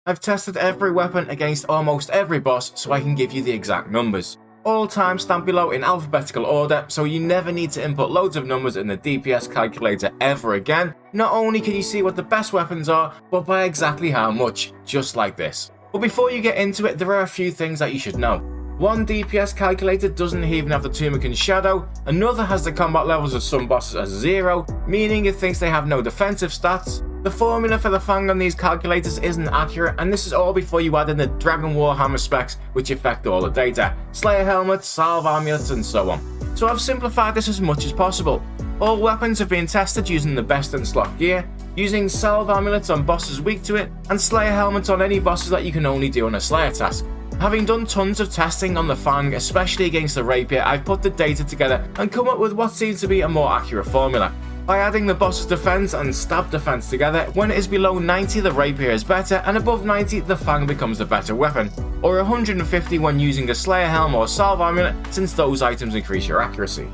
I've tested every weapon against almost every boss so I can give you the exact numbers. All timestamped below in alphabetical order, so you never need to input loads of numbers in the DPS calculator ever again. Not only can you see what the best weapons are, but by exactly how much, just like this. But before you get into it, there are a few things that you should know. One DPS calculator doesn't even have the Turmerican Shadow, another has the combat levels of some bosses as 0, meaning it thinks they have no defensive stats. The formula for the Fang on these calculators isn't accurate, and this is all before you add in the Dragon Warhammer specs which affect all the data, Slayer helmets, salve amulets and so on. So I've simplified this as much as possible. All weapons have been tested using the best in slot gear, using salve amulets on bosses weak to it, and Slayer helmets on any bosses that you can only do on a Slayer task. Having done tons of testing on the Fang, especially against the Rapier, I've put the data together and come up with what seems to be a more accurate formula. By adding the boss's defense and stab defense together, when it is below 90 the Rapier is better, and above 90 the Fang becomes the better weapon, or 150 when using a Slayer helm or salve amulet, since those items increase your accuracy.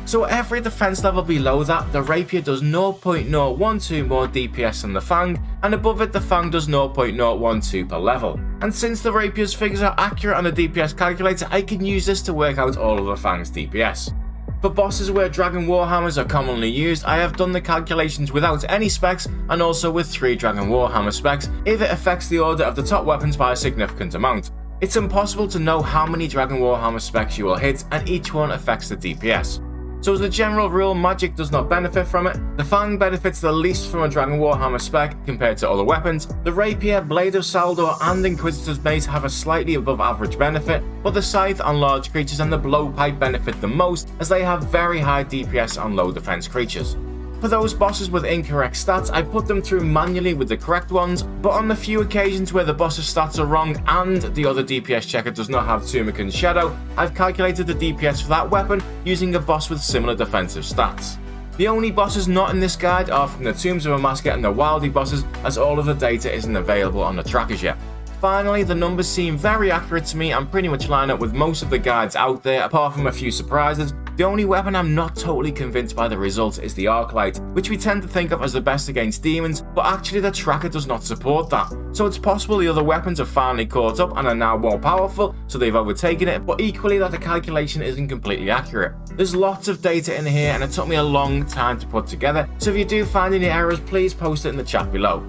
So every defense level below that, the Rapier does 0.012 more DPS than the Fang, and above it the Fang does 0.012 per level. And since the Rapier's figures are accurate on the DPS calculator, I can use this to work out all of the Fang's DPS. For bosses where Dragon Warhammers are commonly used, I have done the calculations without any specs and also with 3 Dragon Warhammer specs if it affects the order of the top weapons by a significant amount. It's impossible to know how many Dragon Warhammer specs you will hit, and each one affects the DPS. So as a general rule, magic does not benefit from it. The Fang benefits the least from a Dragon Warhammer spec compared to other weapons. The Rapier, Blade of Saldor and Inquisitor's Mace have a slightly above average benefit, but the Scythe on large creatures and the Blowpipe benefit the most as they have very high DPS on low defense creatures. For those bosses with incorrect stats, I put them through manually with the correct ones, but on the few occasions where the boss's stats are wrong and the other DPS checker does not have Turmerican Shadow, I've calculated the DPS for that weapon using a boss with similar defensive stats. The only bosses not in this guide are from the Tombs of Amaska and the Wildy bosses, as all of the data isn't available on the trackers yet. Finally, the numbers seem very accurate to me and pretty much line up with most of the guides out there apart from a few surprises. The only weapon I'm not totally convinced by the results is the Arclight, which we tend to think of as the best against demons, but actually the tracker does not support that. So it's possible the other weapons have finally caught up and are now more powerful, so they've overtaken it, but equally that the calculation isn't completely accurate. There's lots of data in here and it took me a long time to put together, so if you do find any errors, please post it in the chat below.